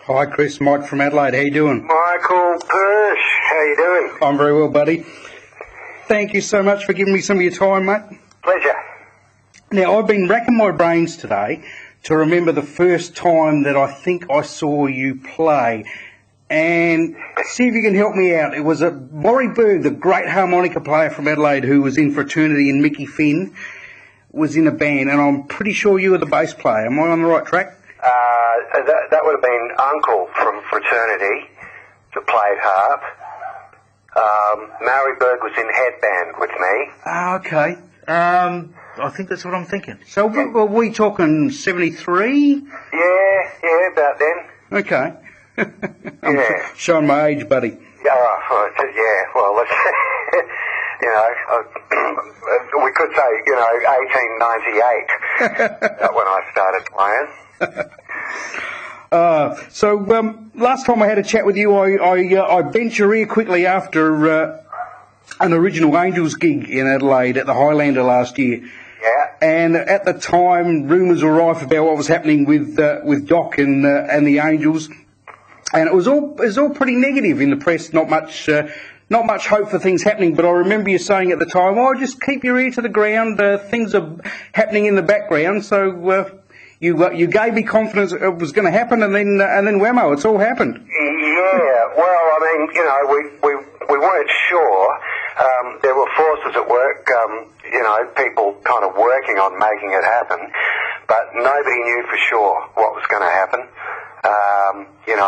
Hi Chris, Mike from Adelaide, how you doing? Michael Persh, how you doing? I'm very well, buddy. Thank you so much for giving me some of your time, mate. Pleasure. Now, I've been racking my brains today to remember the first time that I think I saw you play, and see if you can help me out. It was at Laurie Berg, the great harmonica player from Adelaide who was in fraternity, and Mickey Finn was in a band, and I'm pretty sure you were the bass player. Am I on the right track? That would have been Uncle from fraternity that played harp. Mary Berg was in headband with me. Okay. I think that's what I'm thinking. So were we talking 73? Yeah, about then. Okay. I'm Yeah. showing my age, buddy. Yeah, well, let's, we could say, 1898, when I started playing. Last time I had a chat with you, I bent your ear quickly after an Original Angels gig in Adelaide at the Highlander last year. Yeah. And at the time, rumours were rife about what was happening with Doc and the Angels, and it was all pretty negative in the press. Not much hope for things happening. But I remember you saying at the time, "Oh, just keep your ear to the ground. Things are happening in the background." So you gave me confidence it was going to happen, and then whammo, it's all happened. Yeah. Well, I mean, we weren't sure. There were forces at work. People kind of working on making it happen, but nobody knew for sure what was going to happen.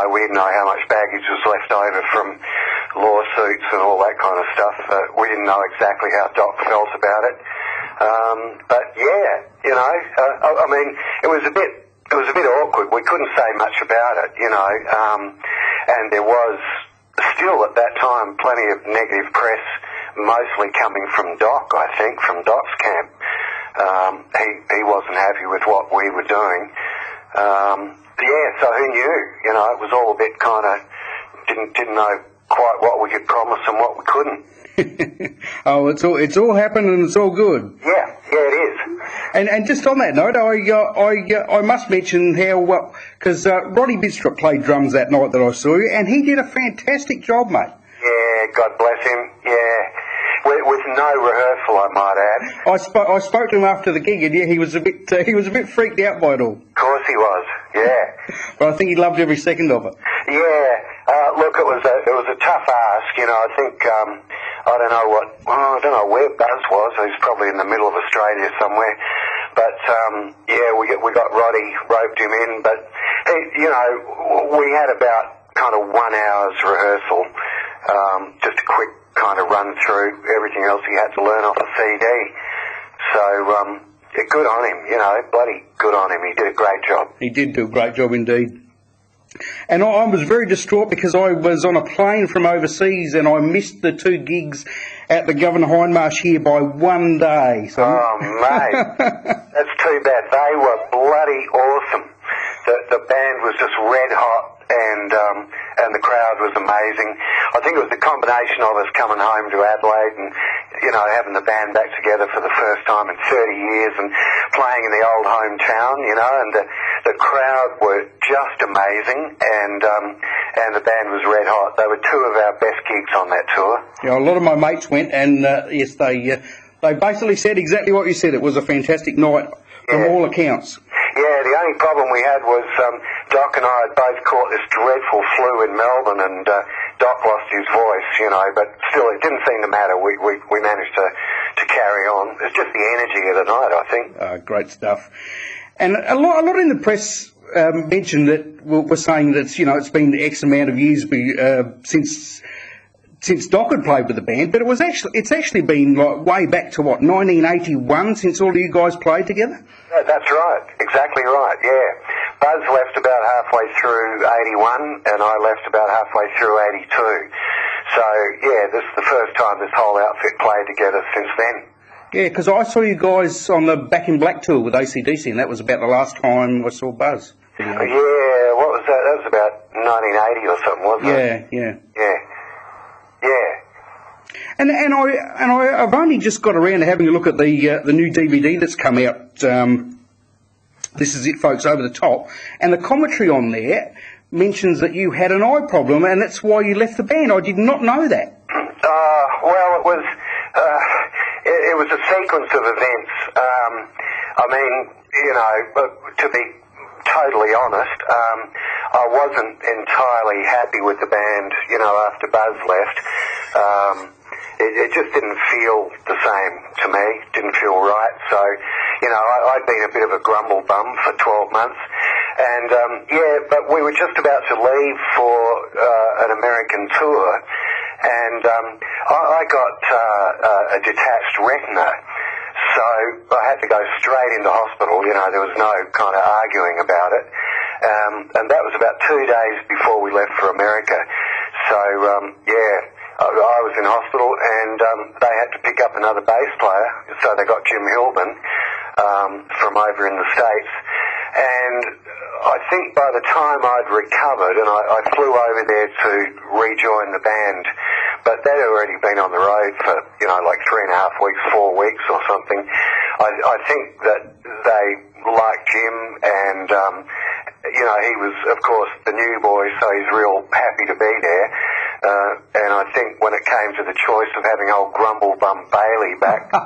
We didn't know how much baggage was left over from lawsuits and all that kind of stuff. We didn't know exactly how Doc felt about it. But yeah, I mean, it was a bit awkward. We couldn't say much about it, and there was still at that time plenty of negative press, mostly coming from Doc, I think, from Doc's camp. He wasn't happy with what we were doing. So who knew? It was all a bit kind of didn't know quite what we could promise and what we couldn't. Oh, it's all happened and it's all good. Yeah, it is. And just on that note, I must mention how because Roddy Bidstrup played drums that night that I saw you, and he did a fantastic job, mate. Yeah, God bless him. Yeah, with no rehearsal, I might add. I spoke to him after the gig, and yeah, he was a bit freaked out by it all. Of course he was. Yeah. But I think he loved every second of it. Yeah. Look, it was a tough ask. I think I don't know where Buzz was. He's probably in the middle of Australia somewhere. But we got Roddy, roped him in. But we had about kind of 1 hour's rehearsal, just a quick kind of run through everything else he had to learn off the CD. So good on him, bloody good on him. He did a great job. He did do a great job indeed. And I was very distraught because I was on a plane from overseas and I missed the 2 gigs at the Governor Hindmarsh here by 1 day. So. Oh, mate, that's too bad. They were bloody awesome. The band was just red hot, and the crowd was amazing. I think it was the combination of us coming home to Adelaide and having the band back together for the first time in 30 years and playing in the old hometown, and the crowd were just amazing, and the band was red hot. They were 2 of our best gigs on that tour. Yeah, a lot of my mates went, and yes, they basically said exactly what you said. It was a fantastic night from all accounts. Yeah, the only problem we had was Doc and I had both caught this dreadful flu in Melbourne, and Doc lost his voice, but still it didn't seem to matter. We managed to carry on. It's just the energy of the night, I think. Great stuff. And a lot in the press mentioned that were saying that it's been X amount of years since Doc had played with the band, but it's actually been like way back to 1981 since all of you guys played together. That's right, exactly right. Yeah, Buzz left about halfway through 81, and I left about halfway through 82. So yeah, this is the first time this whole outfit played together since then. Yeah, because I saw you guys on the Back in Black tour with AC/DC, and that was about the last time I saw Buzz. Yeah, what was that? That was about 1980 or something, wasn't it? Yeah. And I've only just got around to having a look at the new DVD that's come out. This is it, folks, Over the Top, and the commentary on there mentions that you had an eye problem, and that's why you left the band. I did not know that. Well, it was a sequence of events. I mean, you know, to be totally honest, I wasn't entirely happy with the band, you know, after Buzz left. It just didn't feel the same to me, didn't feel right. So, you know, I'd been a bit of a grumble bum for 12 months. And, but we were just about to leave for an American tour. And I got a detached retina. So I had to go straight into hospital. You know, there was no kind of arguing about it. And that was about 2 days before we left for America. So, I was in hospital, and they had to pick up another bass player. So they got Jim Hilburn from over in the States. And I think by the time I'd recovered, and I flew over there to rejoin the band, but they'd already been on the road for, you know, like 3.5 weeks, 4 weeks or something. I think that they liked Jim, and, you know, he was, of course, the new boy, so he's real happy to be there. And I think when it came to the choice of having old Grumble Bum Bailey back, or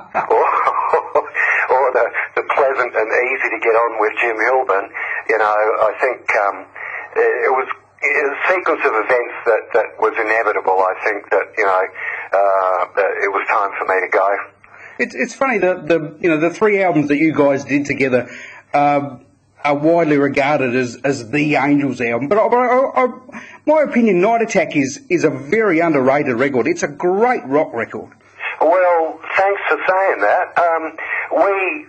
the pleasant and easy to get on with Jim Hilburn, you know, I think it was a sequence of events that was inevitable. I think that, you know, it was time for me to go. It's funny that the 3 albums that you guys did together are widely regarded as the Angels album. But my opinion, Night Attack is a very underrated record. It's a great rock record. Well, thanks for saying that. We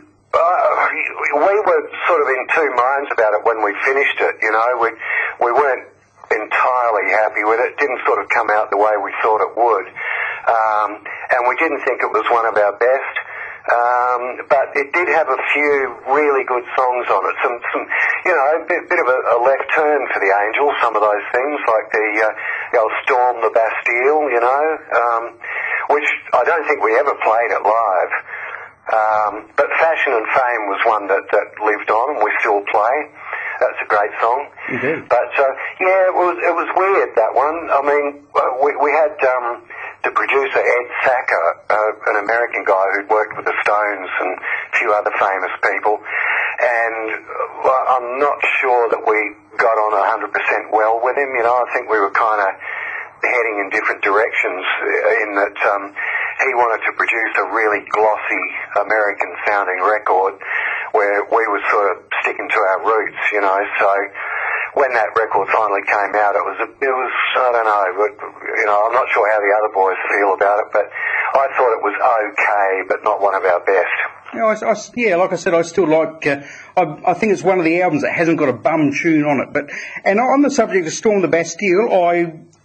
were sort of in two minds about it when we finished it. You know, we weren't entirely happy with it. It didn't sort of come out the way we thought it would, and we didn't think it was one of our best. But it did have a few really good songs on it. Some you know, a bit of a left turn for the Angels. Some of those things, like the old Storm the Bastille, you know, which I don't think we ever played it live. But Fashion and Fame was one that lived on, and we still play. That's a great song. Mm-hmm. But it was weird, that one. I mean, we had the producer Ed Sacker, an American guy who'd worked with the Stones and a few other famous people, and I'm not sure that we got on 100% well with him. You know, I think we were kind of heading in different directions, in that he wanted to produce a really glossy American-sounding record where we were sort of sticking to our roots, you know. So when that record finally came out, it was I don't know, but, you know, I'm not sure how the other boys feel about it, but I thought it was okay, but not one of our best. You know, like I said, I still like. I think it's one of the albums that hasn't got a bum tune on it. And on the subject of Storm the Bastille,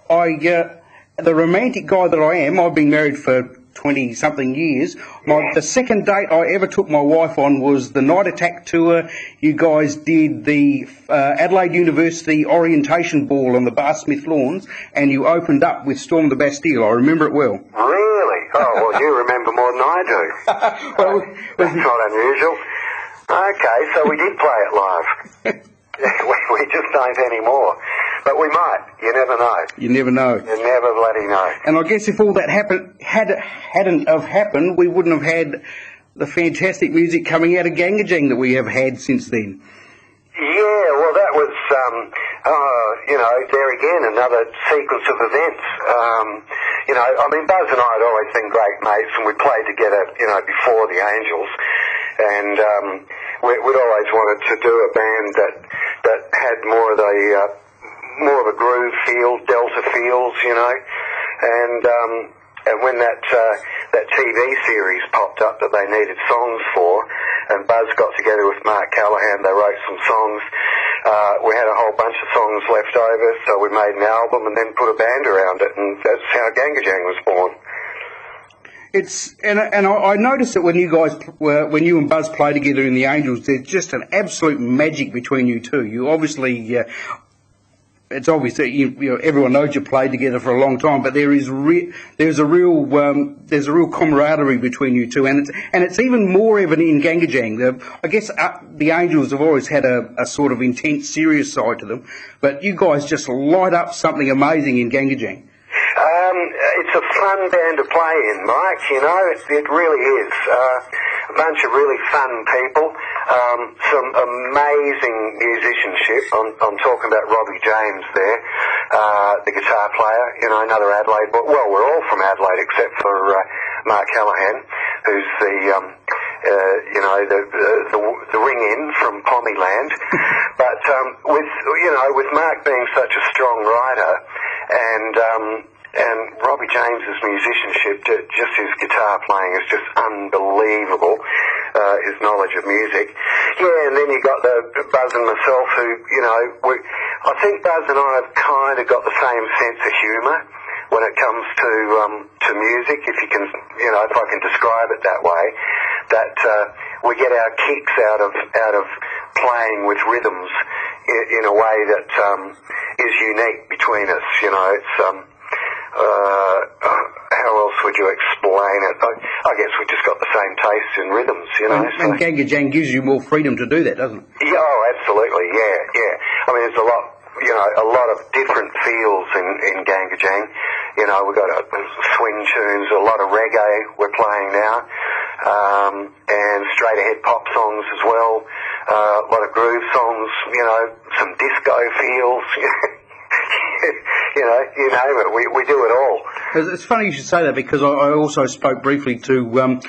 the romantic guy that I am, I've been married for 20-something years. The second date I ever took my wife on was the Night Attack tour. You guys did the Adelaide University orientation ball on the Bar Smith lawns, and you opened up with Storm the Bastille. I remember it well. Really? Oh, well, you remember more than I do. Well, that's not unusual. Okay, so we did play it live. We just don't anymore. But we might. You never know. You never know. You never bloody know. And I guess if all that hadn't have happened, we wouldn't have had the fantastic music coming out of Gangajang that we have had since then. Yeah, well, that was, you know, there again, another sequence of events. You know, I mean, Buzz and I had always been great mates, and we played together, you know, before the Angels. And we'd always wanted to do a band that had more of a groove feel, Delta feels, you know. And when that TV series popped up that they needed songs for, and Buzz got together with Mark Callahan, they wrote some songs. We had a whole bunch of songs left over, so we made an album and then put a band around it, and that's how Gangajang was born. And I noticed that when you and Buzz play together in the Angels, there's just an absolute magic between you two. You obviously it's obvious that you know everyone knows you played together for a long time, but there's a real camaraderie between you two, and it's even more evident in Gangajang. I guess the Angels have always had a sort of intense, serious side to them, but you guys just light up something amazing in Gangajang. It's a fun band to play in, Mike, you know, it really is. A bunch of really fun people, some amazing musicianship. I'm talking about Robbie James there, the guitar player, you know, another Adelaide boy. Well, we're all from Adelaide except for Mark Callahan, who's the, you know, the ring-in from Pommyland. But with Mark being such a strong writer, and Robbie James's musicianship, just his guitar playing is just unbelievable, his knowledge of music. Yeah, and then you got the Buzz and myself who, you know, I think Buzz and I have kind of got the same sense of humour when it comes to music, if you can, you know, if I can describe it that way, that we get our kicks out of playing with rhythms in a way that is unique between us, you know. It's how else would you explain it? I guess we just got the same taste in rhythms, you know. And Gangajang gives you more freedom to do that, doesn't it? Yeah, oh, absolutely, yeah. I mean, there's a lot of different feels in Gangajang. You know, we've got swing tunes, a lot of reggae we're playing now, and straight ahead pop songs as well, a lot of groove songs, you know, some disco feels. You know, you name it, we do it all. It's funny you should say that, because I also spoke briefly to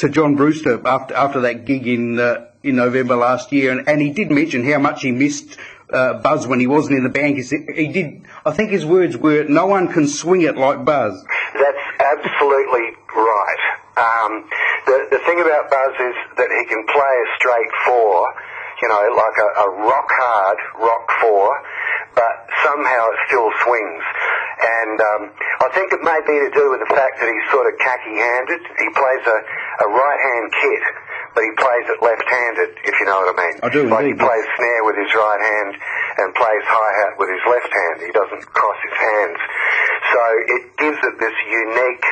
John Brewster after that gig in November last year, and he did mention how much he missed Buzz when he wasn't in the band. He did. I think his words were, "No one can swing it like Buzz." That's absolutely right. The thing about Buzz is that he can play a straight four, you know, like a rock hard rock four, but somehow it still swings. And I think it may be to do with the fact that he's sort of khaki-handed. He plays a right-hand kit, but he plays it left-handed, if you know what I mean. I do, like indeed. He plays snare with his right hand and plays hi-hat with his left hand. He doesn't cross his hands. So it gives it this unique...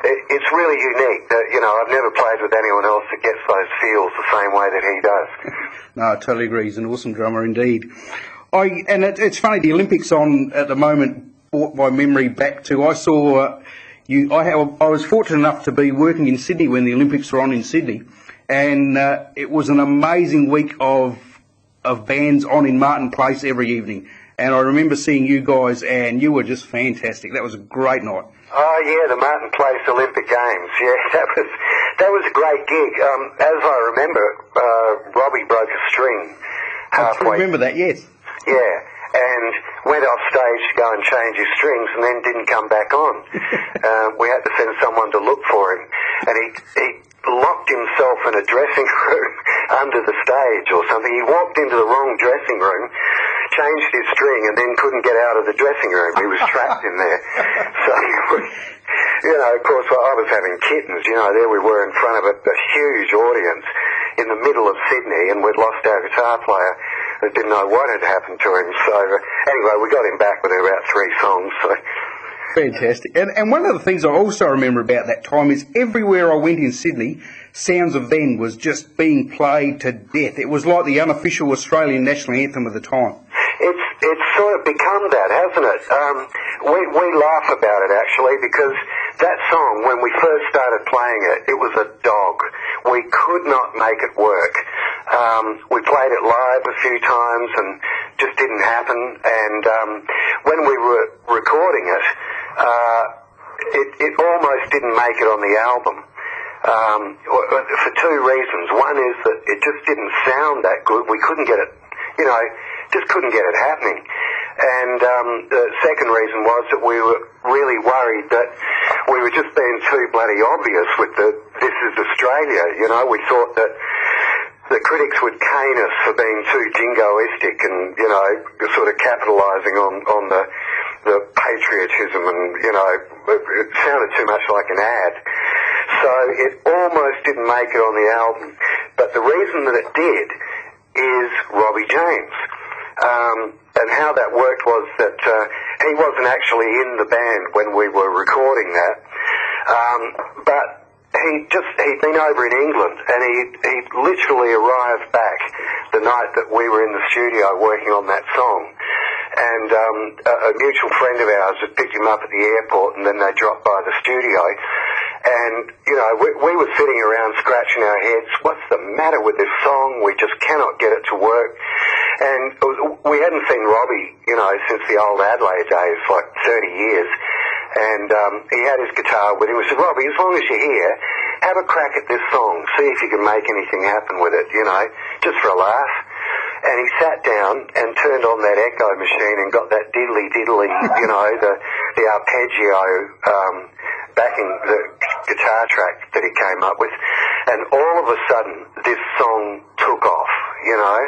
It's really unique that, you know, I've never played with anyone else that gets those feels the same way that he does. No, I totally agree. He's an awesome drummer indeed. And it's funny, the Olympics on at the moment brought my memory back to, I saw you, I was fortunate enough to be working in Sydney when the Olympics were on in Sydney, and it was an amazing week of bands on in Martin Place every evening. And I remember seeing you guys, and you were just fantastic. That was a great night. Oh yeah, the Martin Place Olympic Games. Yeah, that was a great gig. As I remember, Robbie broke a string halfway. I remember that, yes. Yeah, and went off stage to go and change his strings, and then didn't come back on. We had to send someone to look for him, and he locked himself in a dressing room under the stage or something. He walked into the wrong dressing room, changed his string, and then couldn't get out of the dressing room. He was trapped in there. So, you know, of course, I was having kittens. You know, there we were in front of a huge audience in the middle of Sydney, and we'd lost our guitar player. I didn't know what had happened to him. So anyway, we got him back within about 3 songs. So. Fantastic. And one of the things I also remember about that time is everywhere I went in Sydney, Sounds of Then was just being played to death. It was like the unofficial Australian national anthem of the time. It's sort of become that, hasn't it? We laugh about it, actually, because that song, when we first started playing it, it was a dog. We could not make it work. We played it live a few times and just didn't happen. And when we were recording it, it almost didn't make it on the album. For 2 reasons. One is that it just didn't sound that good. We couldn't get it, you know, just couldn't get it happening. And the second reason was that we were really worried that we were just being too bloody obvious with the "This is Australia." You know, we thought that the critics would cane us for being too jingoistic and, you know, sort of capitalising on the patriotism, and, you know, it sounded too much like an ad. So it almost didn't make it on the album. But the reason that it did is Robbie James. And how that worked was that he wasn't actually in the band when we were recording that, but he'd been over in England, and he literally arrived back the night that we were in the studio working on that song. And a mutual friend of ours had picked him up at the airport, and then they dropped by the studio. And, you know, we were sitting around scratching our heads, what's the matter with this song? We just cannot get it to work. And we hadn't seen Robbie, you know, since the old Adelaide days, like 30 years. And he had his guitar with him. We said, Robbie, as long as you're here, have a crack at this song. See if you can make anything happen with it, you know, just for a laugh. And he sat down and turned on that echo machine and got that diddly-diddly, you know, the arpeggio backing the guitar track that he came up with. And all of a sudden, this song took off, you know,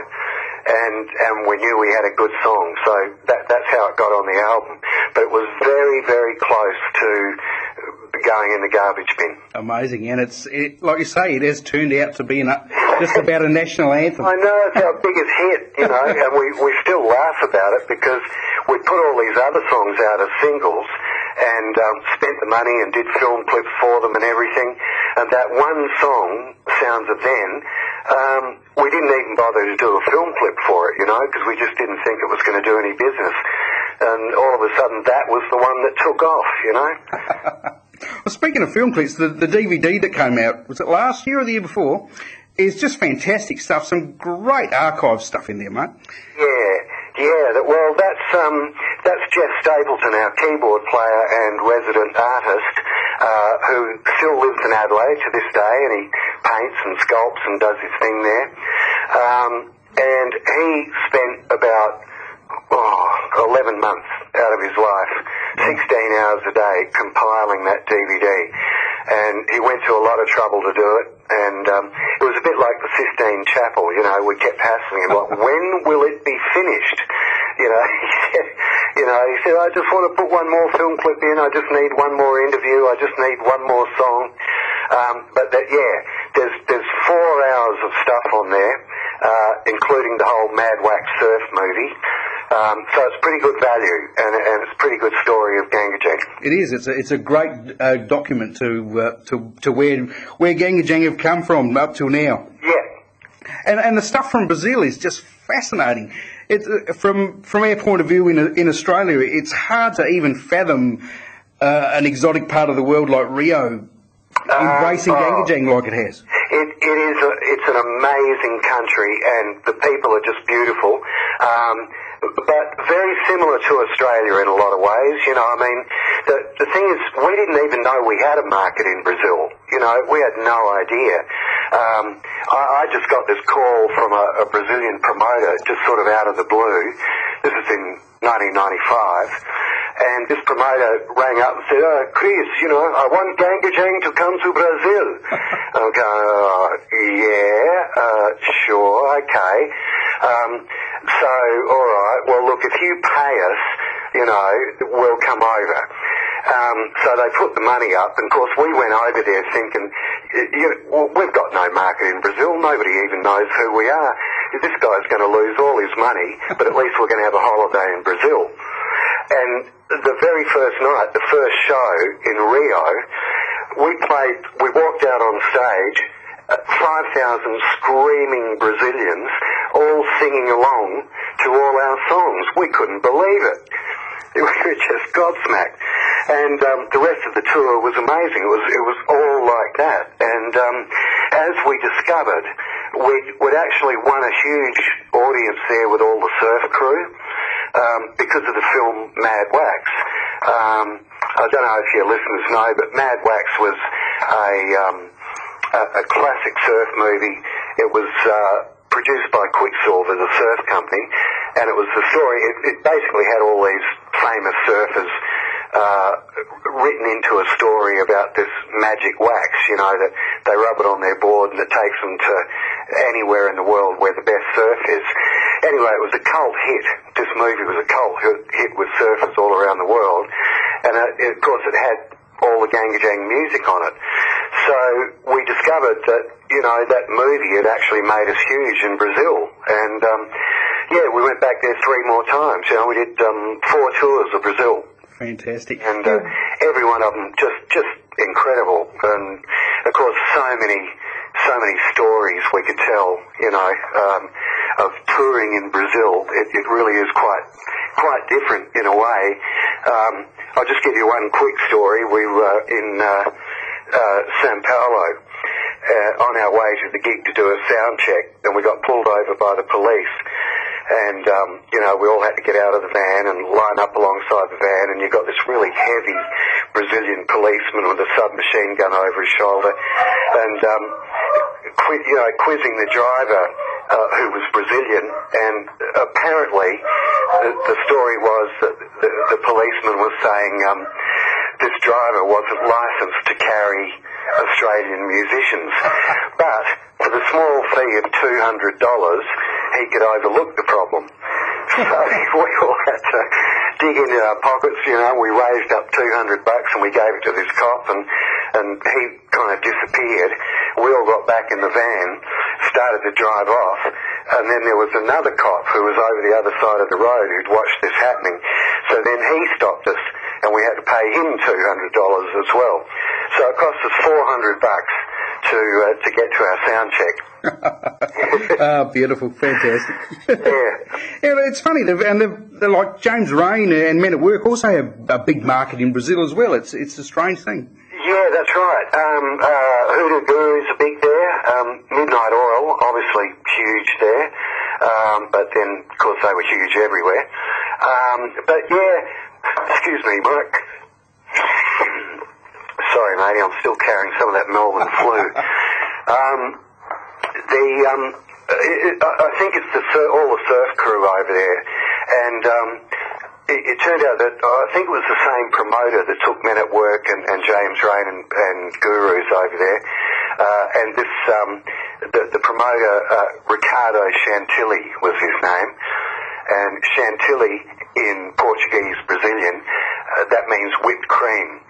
and we knew we had a good song. So that's how it got on the album. But it was very, very close to going in the garbage bin. Amazing, and like you say, it has turned out to be just about a national anthem. I know, it's our biggest hit, you know, and we still laugh about it because we put all these other songs out as singles and spent the money and did film clips for them and everything, and that one song, Sounds of Then, we didn't even bother to do a film clip for it, you know, because we just didn't think it was going to do any business. And all of a sudden, that was the one that took off, you know. Well, speaking of film clips, the DVD that came out, was it last year or the year before, is just fantastic stuff. Some great archive stuff in there, mate. Yeah. Well, that's Jeff Stapleton, our keyboard player and resident artist, who still lives in Adelaide to this day, and he paints and sculpts and does his thing there. And he spent about 11 months out of his life, 16 hours a day, compiling that DVD. And he went to a lot of trouble to do it, and it was a bit like the Sistine Chapel, you know, we kept hassling him, like, when will it be finished? You know, he said, I just want to put one more film clip in, I just need one more interview, I just need one more song. There's 4 hours of stuff on there, including the whole Mad Wax Surf movie. So it's pretty good value, and it's a pretty good story of Gangajang. It is. It's a great document to where Gangajang have come from up till now. Yeah. And the stuff from Brazil is just fascinating. It's from our point of view in Australia, it's hard to even fathom an exotic part of the world like Rio embracing Gangajang like it has. It's an amazing country, and the people are just beautiful. But very similar to Australia in a lot of ways, you know, I mean, the thing is, we didn't even know we had a market in Brazil, you know, we had no idea. I just got this call from a Brazilian promoter, just sort of out of the blue. This is in 1995, and this promoter rang up and said, Chris, you know, I want Gangajang to come to Brazil. I'm going, sure, okay. So, all right, well, look, if you pay us, you know, we'll come over. So they put the money up, and of course we went over there thinking, we've got no market in Brazil, nobody even knows who we are. This guy's going to lose all his money, but at least we're going to have a holiday in Brazil. And the very first night, the first show in Rio, we walked out on stage, 5,000 screaming Brazilians, all singing along to all our songs. We couldn't believe it. We were just gobsmacked. And the rest of the tour was amazing. It was all like that. And as we discovered, we'd actually won a huge audience there with all the surf crew because of the film Mad Wax. I don't know if your listeners know, but Mad Wax was a classic surf movie. It was produced by Quicksilver, the surf company, and it was the story. It basically had all these famous surfers written into a story about this magic wax, you know, that they rub it on their board and it takes them to anywhere in the world where the best surf is. Anyway, it was a cult hit. This movie was a cult hit with surfers all around the world, and of course it had all the Gangajang music on it. So we discovered that, you know, that movie had actually made us huge in Brazil. And, Yeah, we went back there 3 more times. You know, we did 4 tours of Brazil. Fantastic. And every one of them just incredible. And, of course, so many stories we could tell, you know, of touring in Brazil. It really is quite different in a way. I'll just give you one quick story. We were in Sao Paulo on our way to the gig to do a sound check, and we got pulled over by the police. And, you know, we all had to get out of the van and line up alongside the van, and you got this really heavy Brazilian policeman with a submachine gun over his shoulder, and, you know, quizzing the driver, who was Brazilian, and apparently the story was that the policeman was saying this driver wasn't licensed to carry Australian musicians, but for the small fee of $200, he could overlook the problem. So we all had to dig into our pockets, you know. We raised up $200 and we gave it to this cop, and he kind of disappeared. We all got back in the van, started to drive off, and then there was another cop who was over the other side of the road who'd watched this happening. So then he stopped us, and we had to pay him $200 as well. So it cost us $400 to get to our sound check. Beautiful, fantastic. Yeah, it's funny, they're like James Rain and Men at Work also have a big market in Brazil as well. It's a strange thing. Yeah, that's right. Hoodoo Guru's are big there. Midnight Oil, obviously huge there. But then, of course, they were huge everywhere. But yeah, excuse me, Mike. Sorry, matey, I'm still carrying some of that Melbourne flu. I think it's all the surf crew over there, and it turned out that I think it was the same promoter that took Men at Work and James Rain and Gurus over there, and this the promoter Ricardo Chantilly was his name, and Chantilly in Portuguese Brazilian that means whipped cream.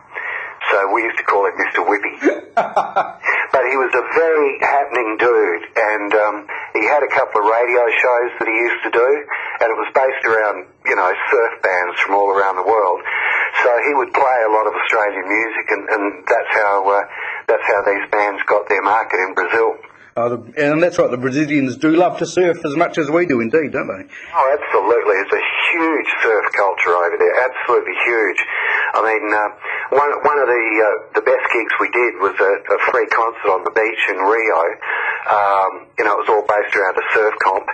So we used to call him Mr. Whippy. But he was a very happening dude, and he had a couple of radio shows that he used to do, and it was based around, you know, surf bands from all around the world. So he would play a lot of Australian music, and that's how these bands got their market in Brazil. And that's right, the Brazilians do love to surf as much as we do indeed, don't they? Oh, absolutely. It's a huge surf culture over there, absolutely huge. I mean, one of the best gigs we did was a free concert on the beach in Rio. You know, it was all based around a surf comp,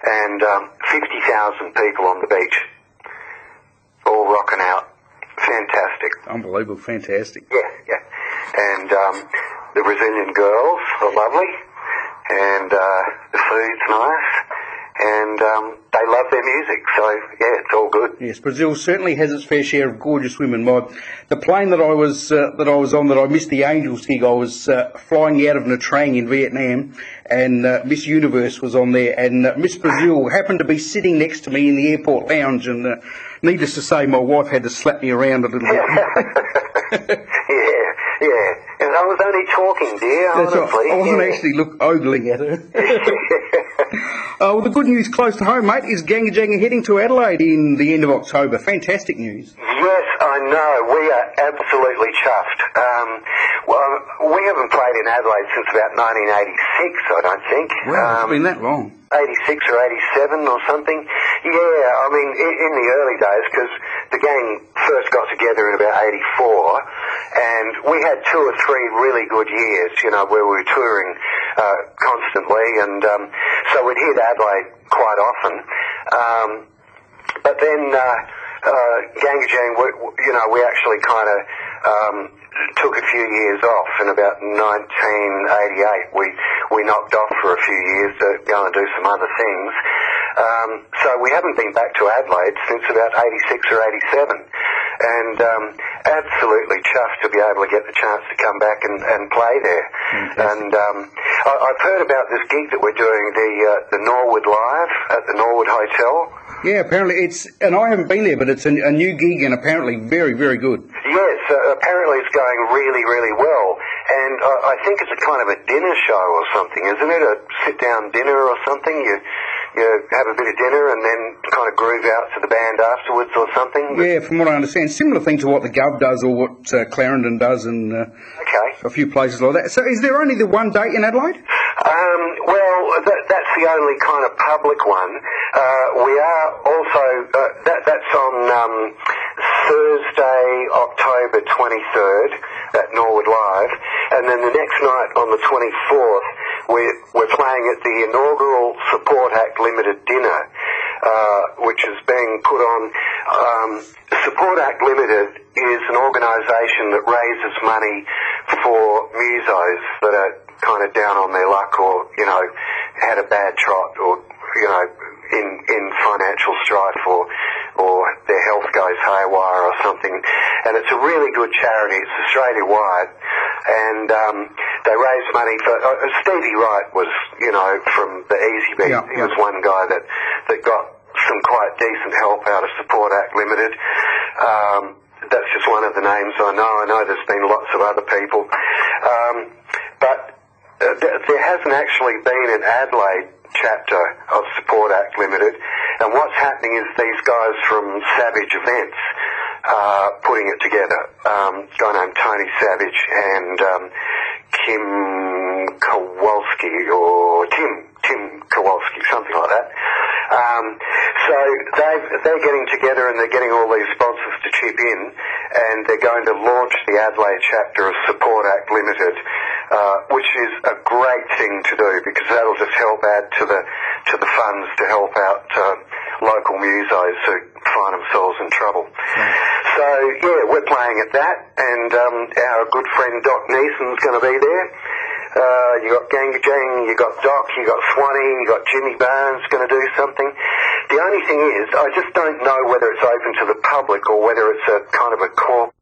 and 50,000 people on the beach, all rocking out. Fantastic. Unbelievable, fantastic. Yeah. And the Brazilian girls are lovely, and the food's nice, and they love their music, so yeah, it's all good. Yes, Brazil certainly has its fair share of gorgeous women. The plane that I was on, that I missed the Angels gig, I was flying out of Nha Trang in Vietnam, and Miss Universe was on there, and Miss Brazil happened to be sitting next to me in the airport lounge, and needless to say, my wife had to slap me around a little bit. Yeah. And I was only talking, dear, honestly. I wasn't actually ogling at her. Well, the good news close to home, mate, is Ganga heading to Adelaide in the end of October. Fantastic news. Yes, I know. We are absolutely chuffed. Well, we haven't played in Adelaide since about 1986, I don't think. Wow, it's been that long. 86 or 87 or something. Yeah, I mean, in the early days, because the gang first got together in about 84, and we had 2 or 3 really good years, you know, where we were touring constantly, and so we'd hit Adelaide quite often. But then Gangajang, you know, we actually kind of took a few years off. In about 1988, we knocked off for a few years to go and do some other things. So we haven't been back to Adelaide since about 86 or 87. And absolutely chuffed to be able to get the chance to come back and play there. And I've heard about this gig that we're doing, the Norwood Live at the Norwood Hotel. Yeah, apparently and I haven't been there, but it's a new gig and apparently very, very good. Yes, apparently it's going really, really well. And I think it's a kind of a dinner show or something, isn't it? A sit-down dinner or something. You you have a bit of dinner and then kind of groove out to the band afterwards or something. Yeah, from what I understand, similar thing to what the Gov does or what Clarendon does and a few places like that. So is there only the one date in Adelaide? Well, that's the only kind of public one. We are also, that's on Thursday, October 23rd at Norwood Live, and then the next night on the 24th, we're playing at the inaugural Support Act Limited dinner, which is being put on. Support Act Limited is an organisation that raises money for musos that are kind of down on their luck or, you know, had a bad trot or, you know, in financial strife or their health goes haywire or something. And it's a really good charity. It's Australia-wide. And they raise money for... Stevie Wright was, you know, from the Easy Beat. Yeah, he was one guy that got some quite decent help out of Support Act Limited. That's just one of the names I know. I know there's been lots of other people. But there hasn't actually been an Adelaide chapter of Support Act Limited, and what's happening is these guys from Savage Events putting it together. A guy named Tony Savage and Kim Kowalski, or Tim Kowalski, something like that. So they're getting together and they're getting all these sponsors to chip in, and they're going to launch the Adelaide chapter of Support Act Limited, which is a great thing to do because that'll just help add to the funds to help out local musos who find themselves in trouble. So yeah, we're playing at that, and our good friend Doc Neeson's going to be there. You got Gangajang, you got Doc, you got Swanee, you got Jimmy Barnes going to do something. The only thing is, I just don't know whether it's open to the public or whether it's a kind of a corporate